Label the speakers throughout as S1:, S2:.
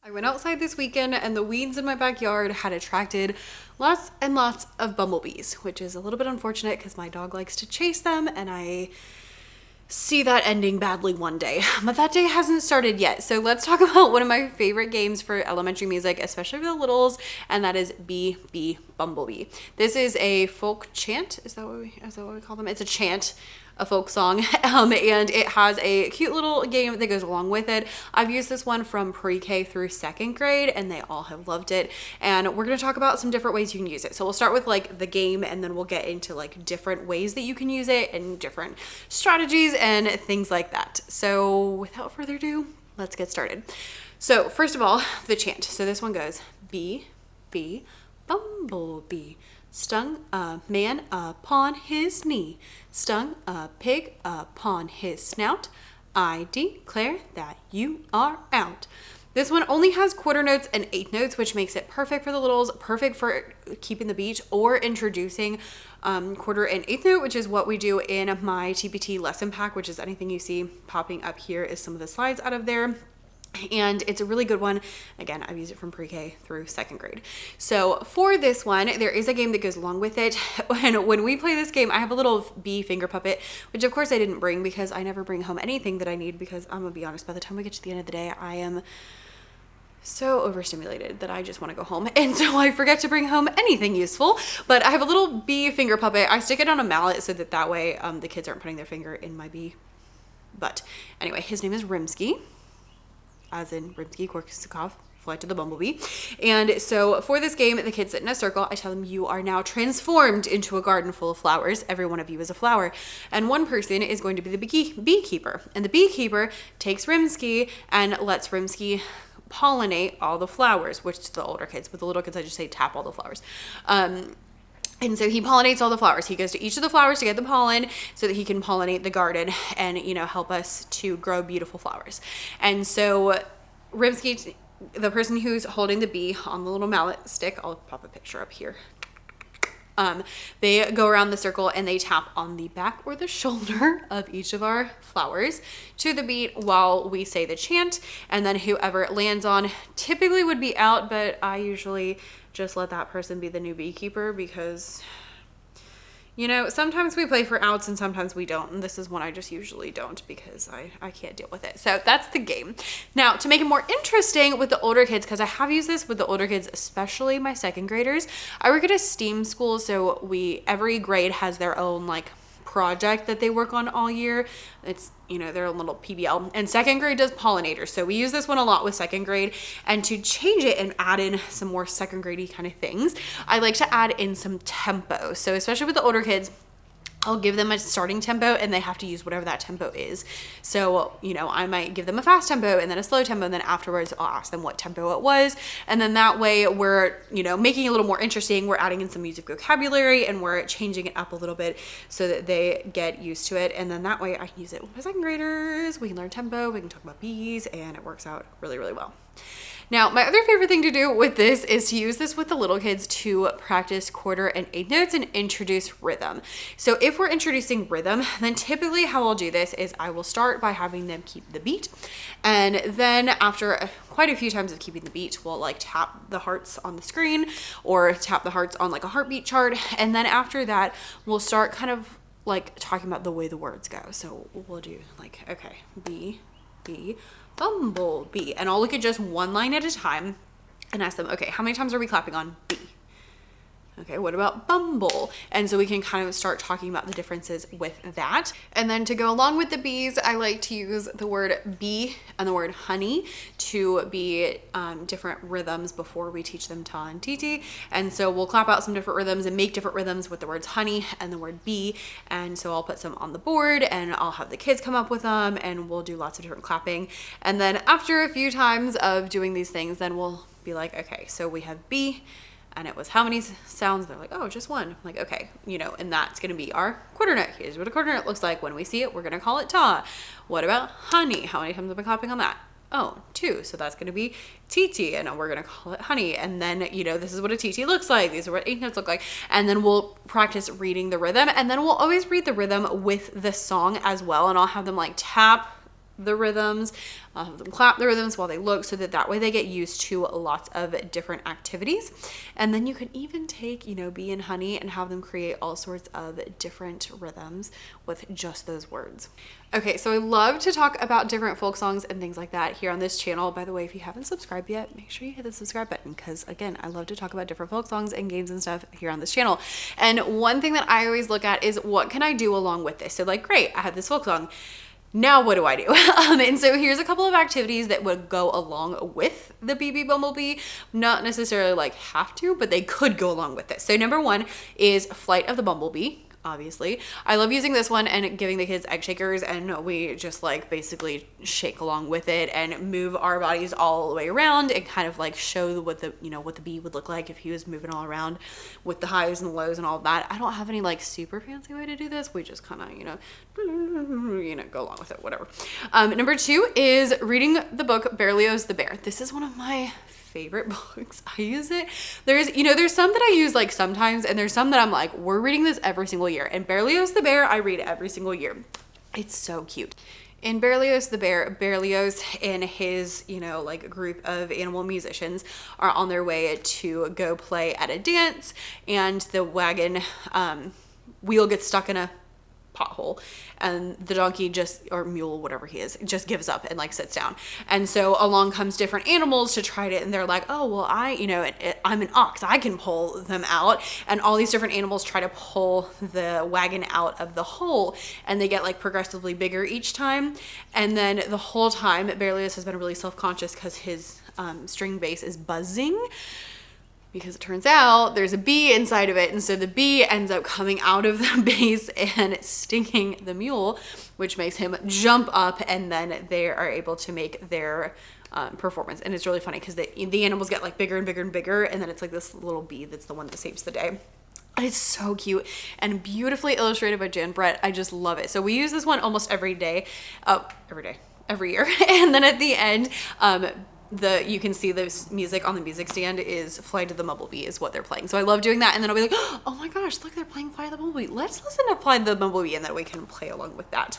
S1: I went outside this weekend and the weeds in my backyard had attracted lots and lots of bumblebees, which is a little bit unfortunate because my dog likes to chase them and I see that ending badly one day, but that day hasn't started yet. So let's talk about one of my favorite games for elementary music, especially for the littles, and that is Bee Bumblebee. This is a folk chant. Is that what we call them? It's a chant, a folk song, and it has a cute little game that goes along with it. I've used this one from pre-K through second grade and they all have loved it, and we're going to talk about some different ways you can use it. So we'll start with like the game and then we'll get into like different ways that you can use it and different strategies and things like that. So without further ado, let's get started. So first of all, the chant. So this one goes, Bee Bumblebee, stung a man upon his knee, stung a pig upon his snout. I declare that you are out. This one only has quarter notes and eighth notes, which makes it perfect for the littles, perfect for keeping the beat or introducing quarter and eighth note, which is what we do in my TPT lesson pack, which is anything you see popping up here is some of the slides out of there. And it's a really good one. Again, I've used it from pre-K through second grade. So for this one, there is a game that goes along with it. And when we play this game, I have a little bee finger puppet, which of course I didn't bring because I never bring home anything that I need, because I'm gonna be honest, by the time we get to the end of the day, I am so overstimulated that I just want to go home. And so I forget to bring home anything useful, but I have a little bee finger puppet. I stick it on a mallet so that way the kids aren't putting their finger in my bee butt. Anyway, his name is Rimsky, as in Rimsky-Korsakov, Flight to the Bumblebee. And so for this game, the kids sit in a circle. I tell them, you are now transformed into a garden full of flowers. Every one of you is a flower. And one person is going to be the beekeeper. And the beekeeper takes Rimsky and lets Rimsky pollinate all the flowers, which to the older kids, with the little kids, I just say tap all the flowers. And so he pollinates all the flowers. He goes to each of the flowers to get the pollen so that he can pollinate the garden and, you know, help us to grow beautiful flowers. And so Rimsky, the person who's holding the bee on the little mallet stick, I'll pop a picture up here. They go around the circle and they tap on the back or the shoulder of each of our flowers to the beat while we say the chant, and then whoever it lands on typically would be out, but I usually just let that person be the new beekeeper because, you know, sometimes we play for outs and sometimes we don't, and this is one I just usually don't because I can't deal with it. So that's the game. Now, to make it more interesting with the older kids, because I have used this with the older kids, especially my second graders, I work at a STEAM school, so every grade has their own like project that they work on all year. It's, you know, their own little PBL, and second grade does pollinators. So we use this one a lot with second grade, and to change it and add in some more second grade-y kind of things, I like to add in some tempo. So especially with the older kids, I'll give them a starting tempo and they have to use whatever that tempo is. So, you know, I might give them a fast tempo and then a slow tempo, and then afterwards I'll ask them what tempo it was. And then that way we're, you know, making it a little more interesting. We're adding in some music vocabulary and we're changing it up a little bit so that they get used to it. And then that way I can use it with my second graders. We can learn tempo, we can talk about bees, and it works out really, really well. Now, my other favorite thing to do with this is to use this with the little kids to practice quarter and eighth notes and introduce rhythm. So if we're introducing rhythm, then typically how I'll do this is I will start by having them keep the beat. And then after quite a few times of keeping the beat, we'll like tap the hearts on the screen or tap the hearts on like a heartbeat chart. And then after that, we'll start kind of like talking about the way the words go. So we'll do like, okay, Bee Bumblebee, and I'll look at just one line at a time and ask them, okay, how many times are we clapping on bee? Okay, what about bumble? And so we can kind of start talking about the differences with that. And then to go along with the bees, I like to use the word bee and the word honey to be different rhythms before we teach them ta and titi. And so we'll clap out some different rhythms and make different rhythms with the words honey and the word bee. And so I'll put some on the board and I'll have the kids come up with them and we'll do lots of different clapping. And then after a few times of doing these things, then we'll be like, okay, so we have bee, and it was how many sounds? They're like, oh, just one. I'm like, okay, you know, and that's going to be our quarter note. Here's what a quarter note looks like. When we see it, we're going to call it ta. What about honey? How many times have I been clapping on that? Oh, 2. So that's going to be TT, and we're going to call it honey. And then, you know, this is what a TT looks like. These are what eighth notes look like. And then we'll practice reading the rhythm, and then we'll always read the rhythm with the song as well. And I'll have them like tap the rhythms. I'll have them clap the rhythms while they look, so that way they get used to lots of different activities. And then you could even take, you know, Bee and Honey and have them create all sorts of different rhythms with just those words. Okay, so I love to talk about different folk songs and things like that here on this channel. By the way, if you haven't subscribed yet, make sure you hit the subscribe button, because again, I love to talk about different folk songs and games and stuff here on this channel. And one thing that I always look at is, what can I do along with this? So like, great, I have this folk song. Now what do I do? And so here's a couple of activities that would go along with the Bee Bumblebee. Not necessarily like have to, but they could go along with this. So number one is Flight of the Bumblebee. Obviously, I love using this one and giving the kids egg shakers, and we just like basically shake along with it and move our bodies all the way around and kind of like show what the, you know, what the bee would look like if he was moving all around with the highs and the lows and all of that. I don't have any like super fancy way to do this. We just kind of, you know, go along with it, whatever. Number two is reading the book Berlioz the Bear. This is one of my favorite books. I use it. There's some that I use like sometimes, and there's some that I'm like, we're reading this every single year. And Berlioz the Bear, I read every single year. It's so cute. In Berlioz the Bear, Berlioz and his, you know, like group of animal musicians are on their way to go play at a dance, and the wagon wheel gets stuck in a pothole, and the donkey just, or mule, whatever he is, just gives up and like sits down. And so along comes different animals to try to, and they're like, oh, well, I'm an ox, I can pull them out. And all these different animals try to pull the wagon out of the hole, and they get like progressively bigger each time. And then the whole time Berlioz has been really self-conscious because his string bass is buzzing, because it turns out there's a bee inside of it. And so the bee ends up coming out of the base and stinging the mule, which makes him jump up, and then they are able to make their performance. And it's really funny because the animals get like bigger and bigger and bigger, and then it's like this little bee that's the one that saves the day. It's so cute and beautifully illustrated by Jan Brett. I just love it. So we use this one almost every year. And then at the end, you can see this music on the music stand is Flight of the Bumblebee is what they're playing. So I love doing that. And then I'll be like, oh my gosh, look, they're playing Flight of the Bumblebee. Let's listen to Flight of the Bumblebee, and then we can play along with that.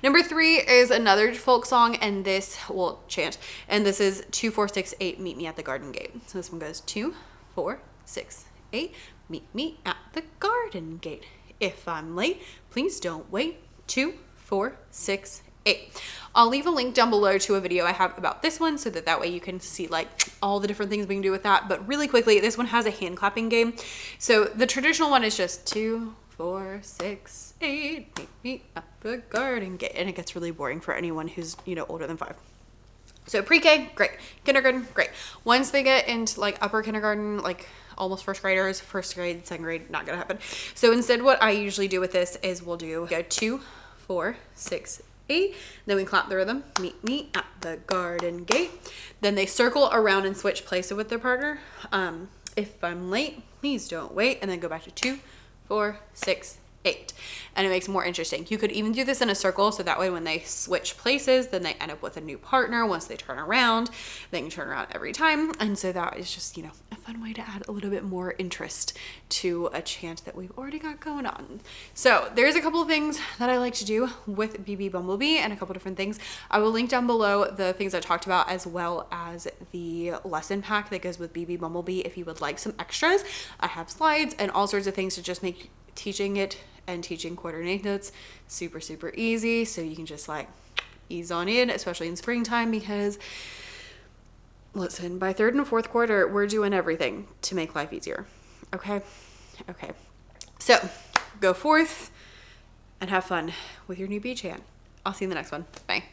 S1: Number three is another folk song, and this, well, chant. And this is 2, 4, 6, 8, meet me at the garden gate. So this one goes 2, 4, 6, 8, meet me at the garden gate. If I'm late, please don't wait. 2, 4, 6, 8. I'll leave a link down below to a video I have about this one, so that way you can see like all the different things we can do with that. But really quickly, this one has a hand clapping game. So the traditional one is just 2, 4, 6, 8, meet me at the garden gate, and it gets really boring for anyone who's, you know, older than 5. So pre-K, great. Kindergarten, great. Once they get into like upper kindergarten, like almost first graders, first grade, second grade, not gonna happen. So instead, what I usually do with this is we'll go 2, 4, 6, 8. Then we clap the rhythm, meet me at the garden gate. Then they circle around and switch places with their partner. If I'm late, please don't wait. And then go back to 2, 4, 6, 8. And it makes it more interesting. You could even do this in a circle, so that way when they switch places, then they end up with a new partner. Once they turn around, they can turn around every time. And so that is just, you know, a fun way to add a little bit more interest to a chant that we've already got going on. So there's a couple of things that I like to do with Bee Bumblebee, and a couple different things. I will link down below the things I talked about, as well as the lesson pack that goes with Bee Bumblebee if you would like some extras. I have slides and all sorts of things to just make teaching it and teaching coordinate notes super, super easy. So you can just like ease on in, especially in springtime, because listen, by 3rd and 4th quarter, we're doing everything to make life easier. Okay. So go forth and have fun with your new bee chant. I'll see you in the next one. Bye.